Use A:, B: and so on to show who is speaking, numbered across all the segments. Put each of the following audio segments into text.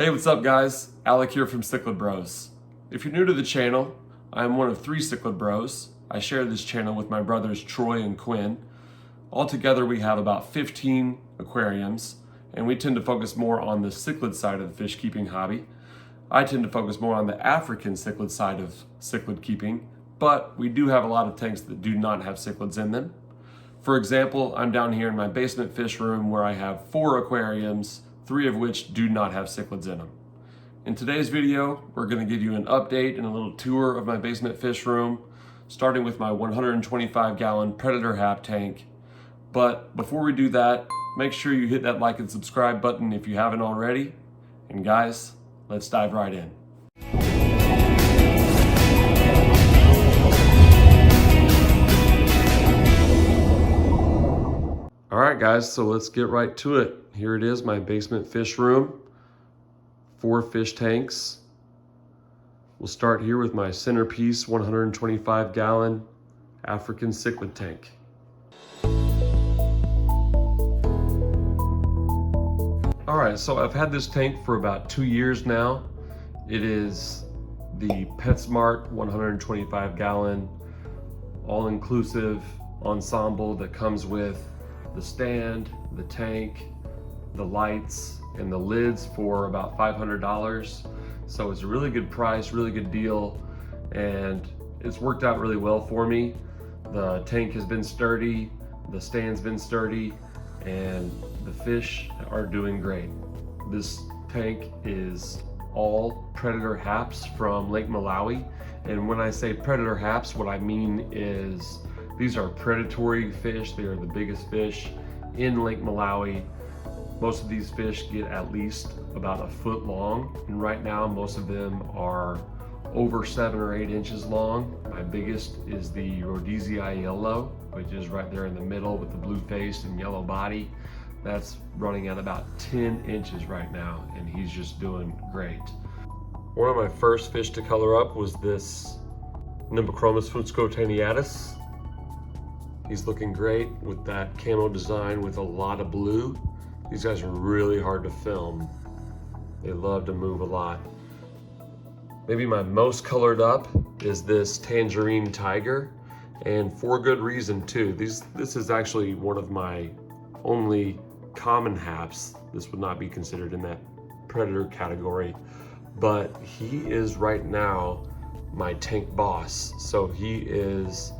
A: Hey, what's up guys? Alec here from Cichlid Bros. If you're new to the channel, I am one of 3 Cichlid Bros. I share this channel with my brothers Troy and Quinn. Altogether we have about 15 aquariums, and we tend to focus more on the cichlid side of the fish keeping hobby. I tend to focus more on the African cichlid side of cichlid keeping, but we do have a lot of tanks that do not have cichlids in them. For example, I'm down here in my basement fish room where I have 4 aquariums, 3 of which do not have cichlids in them. In today's video, we're going to give you an update and a little tour of my basement fish room, starting with my 125 gallon Predator Hap tank. But before we do that, make sure you hit that like and subscribe button if you haven't already. And guys, let's dive right in. All right guys, so let's get right to it. Here it is, my basement fish room. 4 fish tanks. We'll start here with my centerpiece 125 gallon African cichlid tank. All right, so I've had this tank for about 2 years now. It is the PetSmart 125 gallon all-inclusive ensemble that comes with the stand, the tank, the lights, and the lids for about $500. So it's a really good price, really good deal, and it's worked out really well for me. The tank has been sturdy, the stand's been sturdy, and the fish are doing great. This tank is all Predator Haps from Lake Malawi. And when I say Predator Haps, what I mean is these are predatory fish. They are the biggest fish in Lake Malawi. Most of these fish get at least about a foot long, and right now most of them are over 7 or 8 inches long. My biggest is the Rhodesii yellow, which is right there in the middle with the blue face and yellow body. That's running at about 10 inches right now, and he's just doing great. One of my first fish to color up was this Nimbochromis futscotaneatus. He's looking great with that camo design with a lot of blue. These guys are really hard to film. They love to move a lot. Maybe my most colored up is this tangerine tiger, and for good reason too. This is actually one of my only common haps. This would not be considered in that predator category, but he is right now my tank boss. So he is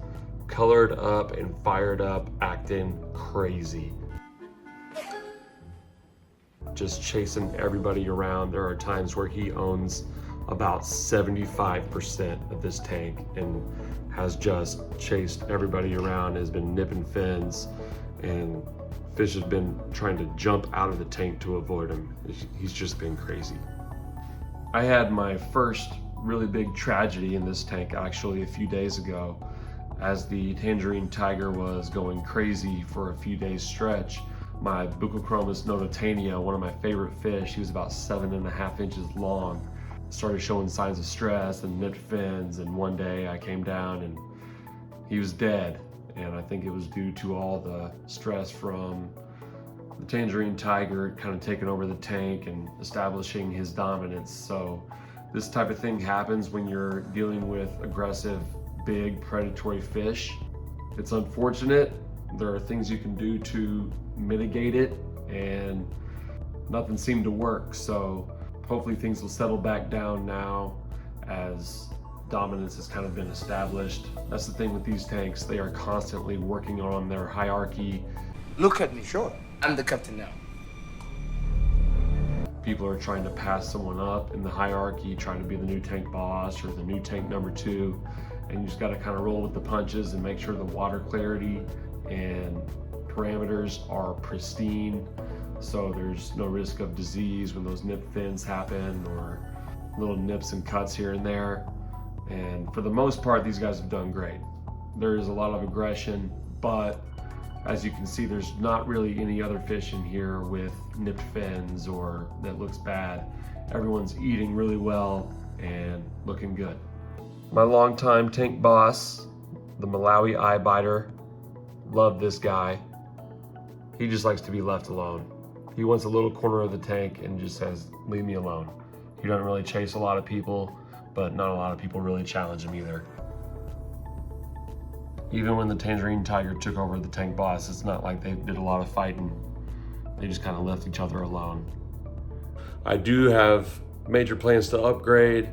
A: colored up and fired up, acting crazy. Just chasing everybody around. There are times where he owns about 75% of this tank and has just chased everybody around, has been nipping fins, and fish has been trying to jump out of the tank to avoid him. He's just been crazy. I had my first really big tragedy in this tank actually a few days ago. As the tangerine tiger was going crazy for a few days stretch, my Buccochromis nototania, one of my favorite fish, he was about 7.5 inches long, started showing signs of stress and nipped fins, and one day I came down and he was dead. And I think it was due to all the stress from the tangerine tiger kind of taking over the tank and establishing his dominance. So this type of thing happens when you're dealing with aggressive, big predatory fish. It's unfortunate. There are things you can do to mitigate it, and nothing seemed to work. So hopefully things will settle back down now as dominance has kind of been established. That's the thing with these tanks. They are constantly working on their hierarchy.
B: Look at me, sure. I'm the captain now.
A: People are trying to pass someone up in the hierarchy, trying to be the new tank boss or the new tank number 2. And you just got to kind of roll with the punches and make sure the water clarity and parameters are pristine, so there's no risk of disease when those nip fins happen, or little nips and cuts here and there. And for the most part, these guys have done great. There is a lot of aggression, but as you can see, there's not really any other fish in here with nipped fins or that looks bad. Everyone's eating really well and looking good. My longtime tank boss, the Malawi eye biter, love this guy. He just likes to be left alone. He wants a little corner of the tank and just says, leave me alone. He doesn't really chase a lot of people, but not a lot of people really challenge him either. Even when the Tangerine Tiger took over the tank boss, it's not like they did a lot of fighting. They just kind of left each other alone. I do have major plans to upgrade.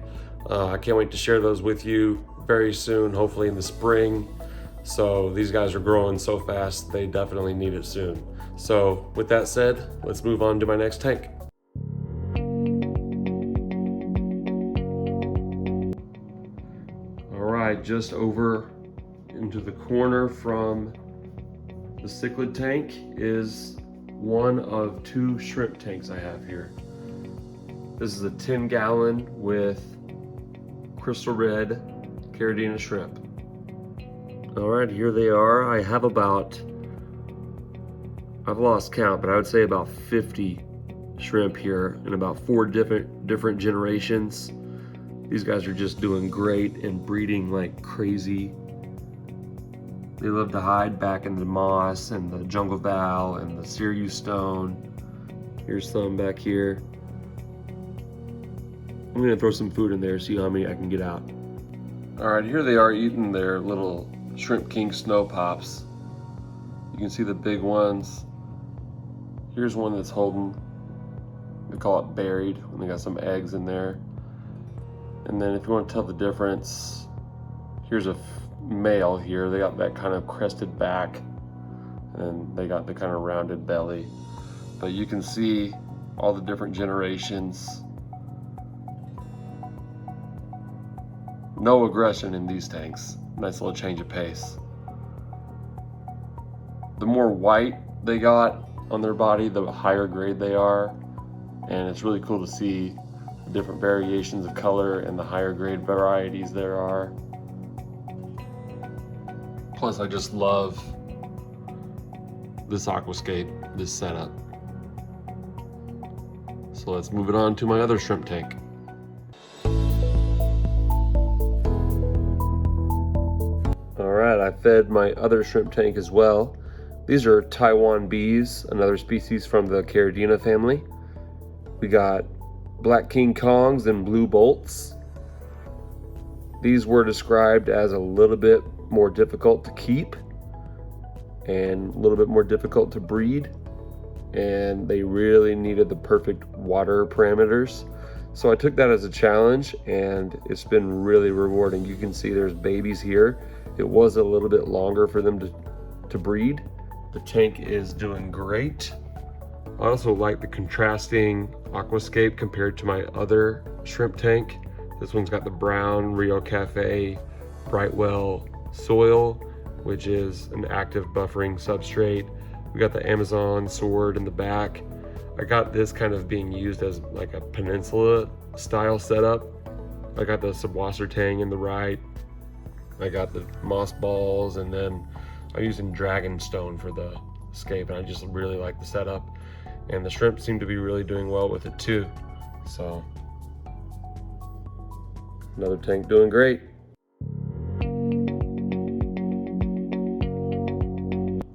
A: I can't wait to share those with you very soon, hopefully in the spring. So these guys are growing so fast, they definitely need it soon. So with that said, let's move on to my next tank. All right, just over into the corner from the cichlid tank is one of 2 shrimp tanks I have here. This is a 10-gallon with crystal red Caridina shrimp. All right, here they are. I have about, I've lost count, but I would say about 50 shrimp here in about 4 different generations. These guys are just doing great and breeding like crazy. They love to hide back in the moss and the jungle val and the Sirius stone. Here's some back here. I'm gonna throw some food in there, see how many I can get out. All right, here they are eating their little Shrimp King snow pops. You can see the big ones. Here's one that's holding, they call it buried, and they got some eggs in there. And then if you want to tell the difference, here's a male here. They got that kind of crested back, and they got the kind of rounded belly. But you can see all the different generations. No aggression in these tanks. Nice little change of pace. The more white they got on their body, the higher grade they are. And it's really cool to see the different variations of color and the higher grade varieties there are. Plus, I just love this aquascape, this setup. So let's move it on to my other shrimp tank. Alright, I fed my other shrimp tank as well. These are Taiwan bees, another species from the Caridina family. We got black King Kongs and blue bolts. These were described as a little bit more difficult to keep and a little bit more difficult to breed, and they really needed the perfect water parameters. So I took that as a challenge, and it's been really rewarding. You can see there's babies here. It was a little bit longer for them to breed. The tank is doing great. I also like the contrasting aquascape compared to my other shrimp tank. This one's got the brown Rio Cafe Brightwell soil, which is an active buffering substrate. We got the Amazon sword in the back. I got this kind of being used as like a peninsula style setup. I got the subwasser tang in the right. I got the moss balls, and then I'm using dragon stone for the scape, and I just really like the setup. And the shrimp seem to be really doing well with it too. So another tank doing great.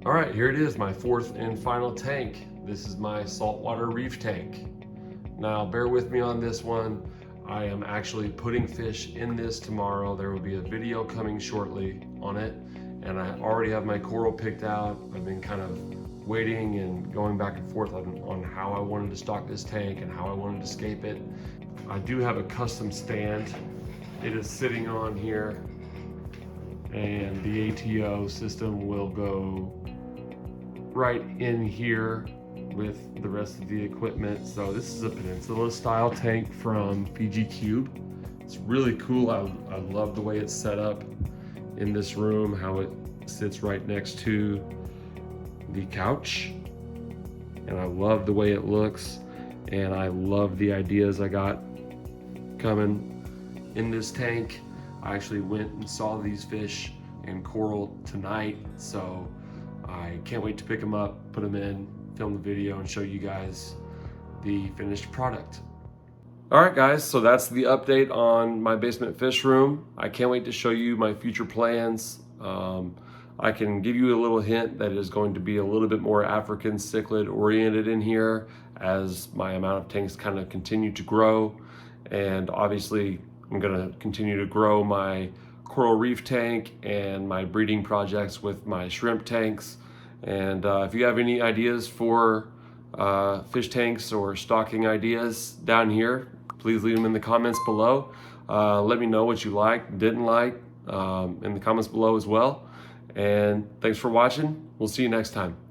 A: All right, here it is, my 4th and final tank. This is my saltwater reef tank. Now, bear with me on this one. I am actually putting fish in this tomorrow. There will be a video coming shortly on it, and I already have my coral picked out. I've been kind of waiting and going back and forth on how I wanted to stock this tank and how I wanted to scape it. I do have a custom stand. It is sitting on here, and the ATO system will go right in here with the rest of the equipment. So this is a peninsula style tank from Fiji Cube. It's really cool. I love the way it's set up in this room, how it sits right next to the couch, and I love the way it looks, and I love the ideas I got coming in this tank. I actually went and saw these fish and coral tonight, so I can't wait to pick them up, put them in, film the video, and show you guys the finished product. All right, guys, so that's the update on my basement fish room. I can't wait to show you my future plans. I can give you a little hint that it is going to be a little bit more African cichlid oriented in here as my amount of tanks kind of continue to grow. And obviously I'm going to continue to grow my coral reef tank and my breeding projects with my shrimp tanks. And if you have any ideas for fish tanks or stocking ideas down here, please leave them in the comments below. Let me know what you liked, didn't like in the comments below as well. And thanks for watching. We'll see you next time.